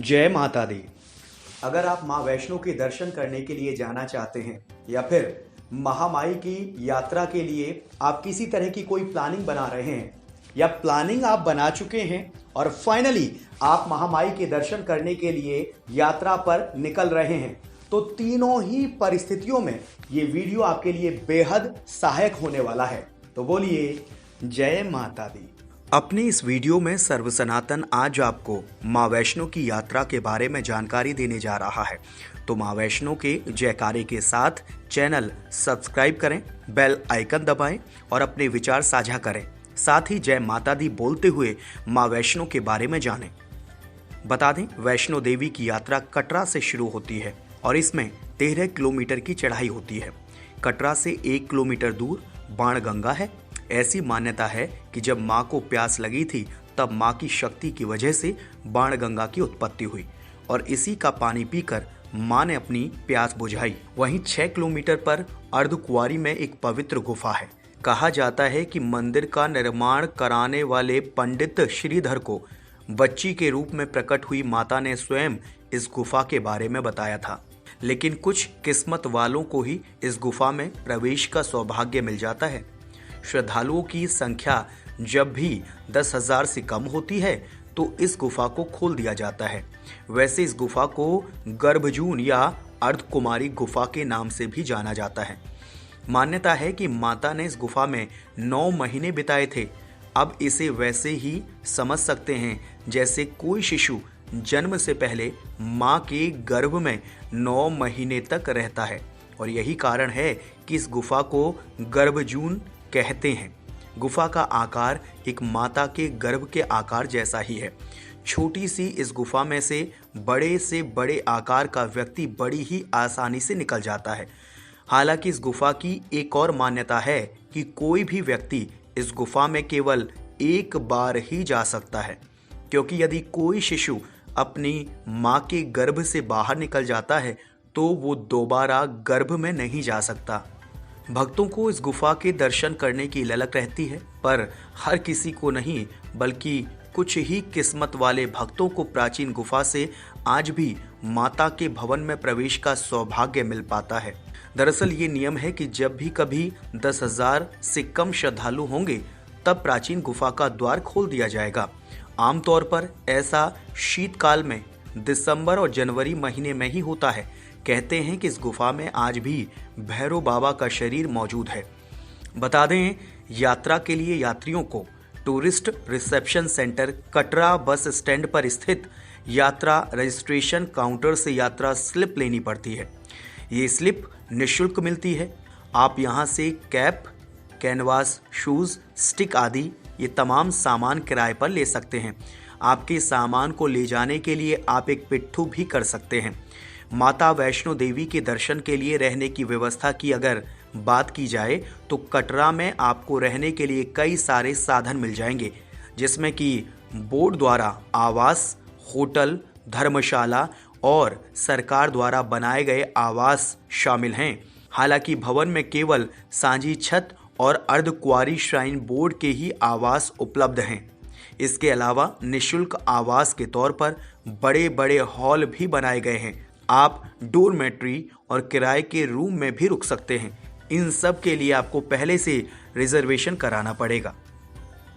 जय माता दी। अगर आप माँ वैष्णो के दर्शन करने के लिए जाना चाहते हैं या फिर महामाई की यात्रा के लिए आप किसी तरह की कोई प्लानिंग बना रहे हैं या प्लानिंग आप बना चुके हैं और फाइनली आप महामाई के दर्शन करने के लिए यात्रा पर निकल रहे हैं, तो तीनों ही परिस्थितियों में ये वीडियो आपके लिए बेहद सहायक होने वाला है। तो बोलिए जय माता दी। अपनी इस वीडियो में सर्व सनातन आज आपको माँ वैष्णो की यात्रा के बारे में जानकारी देने जा रहा है। तो माँ वैष्णो के जयकारे के साथ चैनल सब्सक्राइब करें, बेल आइकन दबाएं और अपने विचार साझा करें। साथ ही जय माता दी बोलते हुए माँ वैष्णो के बारे में जानें। बता दें, वैष्णो देवी की यात्रा कटरा से शुरू होती है और इसमें 13 किलोमीटर की चढ़ाई होती है। कटरा से 1 किलोमीटर दूर बाणगंगा है। ऐसी मान्यता है कि जब माँ को प्यास लगी थी तब माँ की शक्ति की वजह से बाणगंगा की उत्पत्ति हुई और इसी का पानी पीकर माँ ने अपनी प्यास बुझाई। वहीं 6 किलोमीटर पर अर्धकुंवारी में एक पवित्र गुफा है। कहा जाता है कि मंदिर का निर्माण कराने वाले पंडित श्रीधर को बच्ची के रूप में प्रकट हुई माता ने स्वयं इस गुफा के बारे में बताया था, लेकिन कुछ किस्मत वालों को ही इस गुफा में प्रवेश का सौभाग्य मिल जाता है। श्रद्धालुओं की संख्या जब भी 10,000 से कम होती है तो इस गुफा को खोल दिया जाता है। वैसे इस गुफा को गर्भजून या अर्धकुमारी गुफा के नाम से भी जाना जाता है। मान्यता है कि माता ने इस गुफा में 9 महीने बिताए थे। अब इसे वैसे ही समझ सकते हैं जैसे कोई शिशु जन्म से पहले माँ के गर्भ में 9 महीने तक रहता है और यही कारण है कि इस गुफा को गर्भजून कहते हैं। गुफा का आकार एक माता के गर्भ के आकार जैसा ही है। छोटी सी इस गुफा में से बड़े आकार का व्यक्ति बड़ी ही आसानी से निकल जाता है। हालांकि इस गुफा की एक और मान्यता है कि कोई भी व्यक्ति इस गुफा में केवल एक बार ही जा सकता है, क्योंकि यदि कोई शिशु अपनी माँ के गर्भ से बाहर निकल जाता है तो वो दोबारा गर्भ में नहीं जा सकता। भक्तों को इस गुफा के दर्शन करने की ललक रहती है, पर हर किसी को नहीं, बल्कि कुछ ही किस्मत वाले भक्तों को प्राचीन गुफा से आज भी माता के भवन में प्रवेश का सौभाग्य मिल पाता है। दरअसल ये नियम है कि जब भी कभी 10,000 से कम श्रद्धालु होंगे तब प्राचीन गुफा का द्वार खोल दिया जाएगा। आमतौर पर ऐसा शीतकाल में दिसंबर और जनवरी महीने में ही होता है। कहते हैं कि इस गुफा में आज भी भैरव बाबा का शरीर मौजूद है। बता दें, यात्रा के लिए यात्रियों को tourist reception centre Katra bus stand पर स्थित यात्रा रजिस्ट्रेशन काउंटर से यात्रा स्लिप लेनी पड़ती है। ये स्लिप निःशुल्क मिलती है। आप यहां से कैप, कैनवास, शूज, स्टिक आदि ये तमाम सामान किराए पर ले सकते हैं। आपके सामान को ले जाने के लिए आप एक पिट्ठू भी कर सकते हैं। माता वैष्णो देवी के दर्शन के लिए रहने की व्यवस्था की अगर बात की जाए तो कटरा में आपको रहने के लिए कई सारे साधन मिल जाएंगे, जिसमें कि बोर्ड द्वारा आवास, होटल, धर्मशाला और सरकार द्वारा बनाए गए आवास शामिल हैं। हालांकि भवन में केवल सांझी छत और अर्धकुंवारी श्राइन बोर्ड के ही आवास उपलब्ध हैं। इसके अलावा निःशुल्क आवास के तौर पर बड़े हॉल भी बनाए गए हैं। आप डोरमेट्री और किराए के रूम में भी रुक सकते हैं। इन सब के लिए आपको पहले से रिजर्वेशन कराना पड़ेगा।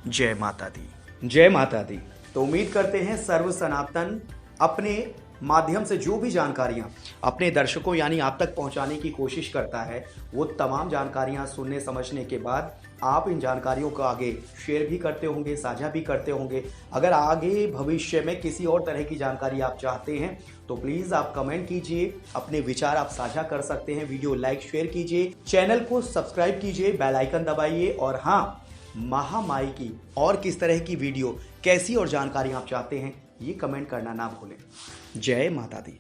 जय माता दी। जय माता दी। तो उम्मीद करते हैं सर्व सनातन अपने माध्यम से जो भी जानकारियां अपने दर्शकों यानी आप तक पहुंचाने की कोशिश करता है, वो तमाम जानकारियां सुनने समझने के बाद आप इन जानकारियों को आगे शेयर भी करते होंगे, साझा भी करते होंगे। अगर आगे भविष्य में किसी और तरह की जानकारी आप चाहते हैं तो प्लीज़ आप कमेंट कीजिए, अपने विचार आप साझा कर सकते हैं। वीडियो लाइक शेयर कीजिए, चैनल को सब्सक्राइब कीजिए, बेल आइकन दबाइए और हाँ, महामाई की और किस तरह की वीडियो, कैसी और जानकारी आप चाहते हैं, ये कमेंट करना ना भूलें। जय माता दी।